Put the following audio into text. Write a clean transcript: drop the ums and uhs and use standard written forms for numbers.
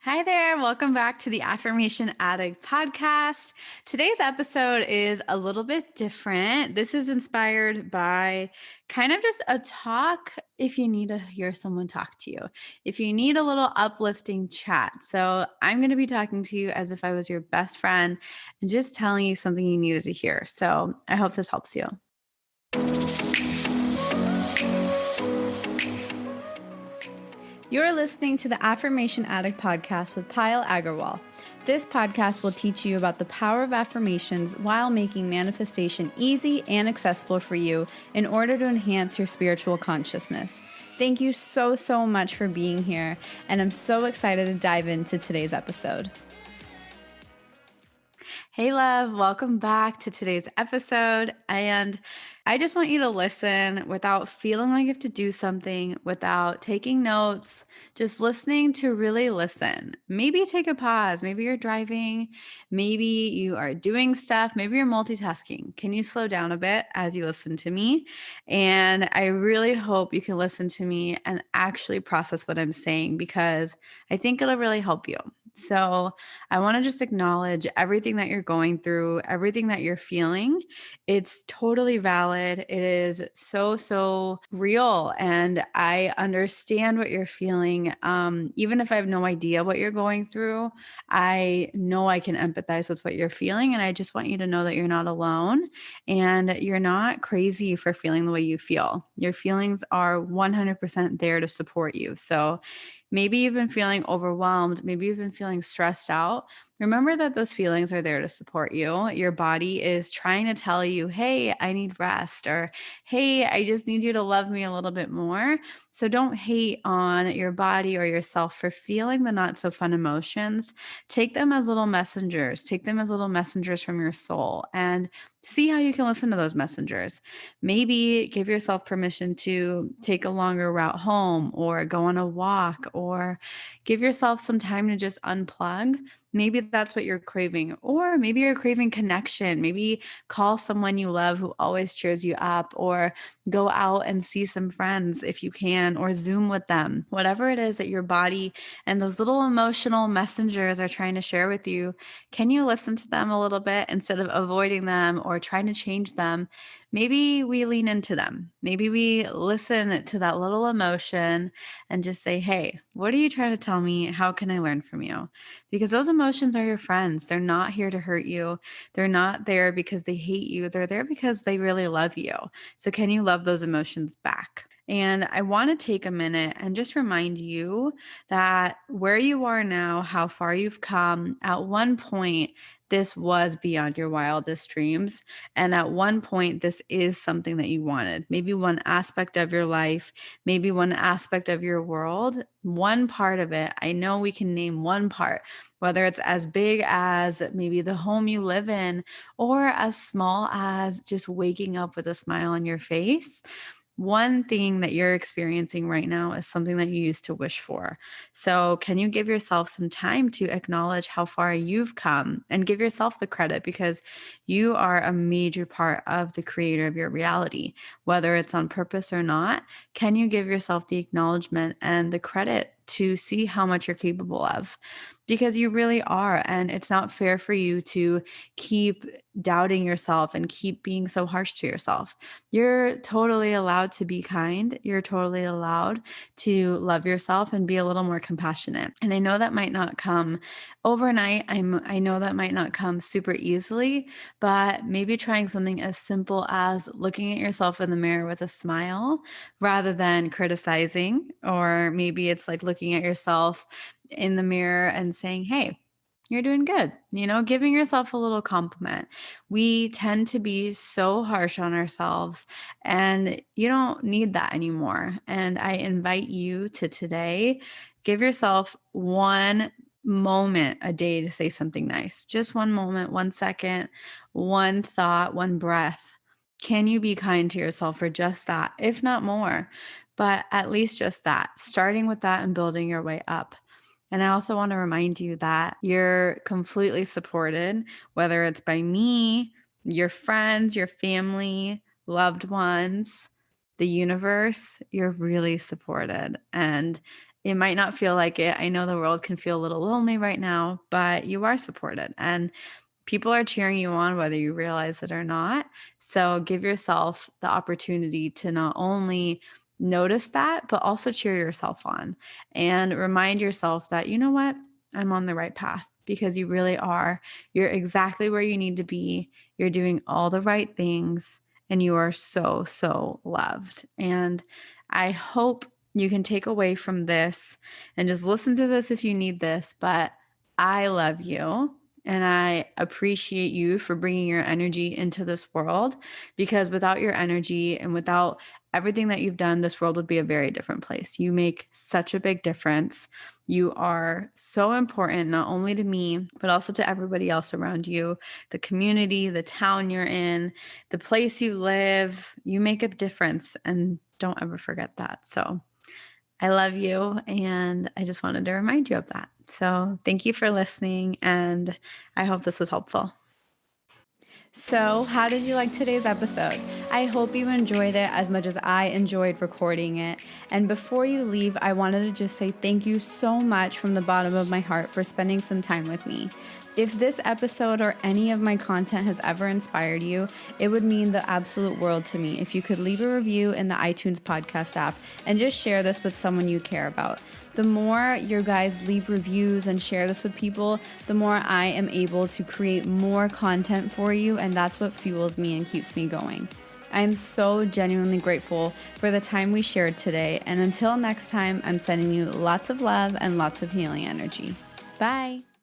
Hi there. Welcome back to the Affirmation Addict podcast. Today's episode is a little bit different. This is inspired by kind of just a talk if you need to hear someone talk to you, if you need a little uplifting chat. So, I'm going to be talking to you as if I was your best friend and just telling you something you needed to hear. So, I hope this helps you. You're listening to the Affirmation Addict podcast with Payal Agarwal. This podcast will teach you about the power of affirmations while making manifestation easy and accessible for you in order to enhance your spiritual consciousness. Thank you so much for being here, and I'm so excited to dive into today's episode. Hey, love, welcome back to today's episode. And I just want you to listen without feeling like you have to do something, without taking notes, just listening to really listen. Maybe take a pause. Maybe you're driving. Maybe you are doing stuff. Maybe you're multitasking. Can you slow down a bit as you listen to me? And I really hope you can listen to me and actually process what I'm saying because I think it'll really help you. So, I want to just acknowledge everything that you're going through, everything that you're feeling. It's totally valid. It is so real. And I understand what you're feeling. Even if I have no idea what you're going through, I know I can empathize with what you're feeling. And I just want you to know that you're not alone and you're not crazy for feeling the way you feel. Your feelings are 100% there to support you. So, maybe you've been feeling overwhelmed. Maybe you've been feeling stressed out. Remember that those feelings are there to support you. Your body is trying to tell you, hey, I need rest, or hey, I just need you to love me a little bit more. So don't hate on your body or yourself for feeling the not so fun emotions. Take them as little messengers, take them as little messengers from your soul, and see how you can listen to those messengers. Maybe give yourself permission to take a longer route home or go on a walk or give yourself some time to just unplug. Maybe that's what you're craving. Or maybe you're craving connection. Maybe call someone you love who always cheers you up, or go out and see some friends if you can, or Zoom with them. Whatever it is that your body and those little emotional messengers are trying to share with you, can you listen to them a little bit instead of avoiding them or trying to change them? Maybe we lean into them. Maybe we listen to that little emotion and just say, hey, what are you trying to tell me? How can I learn from you? Because those emotions are your friends. They're not here to hurt you. They're not there because they hate you. They're there because they really love you. So, can you love those emotions back? And I want to take a minute and just remind you that where you are now, how far you've come, at one point, this was beyond your wildest dreams. And at one point, this is something that you wanted. Maybe one aspect of your life, maybe one aspect of your world, one part of it. I know we can name one part, whether it's as big as maybe the home you live in, or as small as just waking up with a smile on your face. One thing that you're experiencing right now is something that you used to wish for. So, can you give yourself some time to acknowledge how far you've come and give yourself the credit because you are a major part of the creator of your reality, whether it's on purpose or not? Can you give yourself the acknowledgement and the credit to see how much you're capable of? Because you really are. And it's not fair for you to keep doubting yourself and keep being so harsh to yourself. You're totally allowed to be kind. You're totally allowed to love yourself and be a little more compassionate. And I know that might not come overnight. I know that might not come super easily, but maybe trying something as simple as looking at yourself in the mirror with a smile rather than criticizing, or maybe it's like looking at yourself in the mirror and saying, hey, you're doing good, giving yourself a little compliment. We tend to be so harsh on ourselves, and you don't need that anymore. And I invite you to today give yourself one moment a day to say something nice. Just one moment, 1 second, one thought, one breath. Can you be kind to yourself for just that, if not more? But at least just that, starting with that and building your way up. And I also want to remind you that you're completely supported, whether it's by me, your friends, your family, loved ones, the universe. You're really supported. And It might not feel like it. I know the world can feel a little lonely right now, but you are supported and people are cheering you on whether you realize it or not. So give yourself the opportunity to not only notice that, but also cheer yourself on and remind yourself that, you know what, I'm on the right path because you really are. You're exactly where you need to be. You're doing all the right things and you are so, so loved. And I hope you can take away from this and just listen to this if you need this, but I love you. And I appreciate you for bringing your energy into this world because without your energy and without everything that you've done, this world would be a very different place. You make such a big difference. You are so important, not only to me, but also to everybody else around you, the community, the town you're in, the place you live. You make a difference and don't ever forget that. So I love you. And I just wanted to remind you of that. So thank you for listening. And I hope this was helpful. So, how did you like today's episode? I hope you enjoyed it as much as I enjoyed recording it. And before you leave, I wanted to just say thank you so much from the bottom of my heart for spending some time with me. If this episode or any of my content has ever inspired you, it would mean the absolute world to me if you could leave a review in the iTunes podcast app and just share this with someone you care about. The more you guys leave reviews and share this with people, the more I am able to create more content for you, and that's what fuels me and keeps me going. I am so genuinely grateful for the time we shared today, and until next time, I'm sending you lots of love and lots of healing energy. Bye!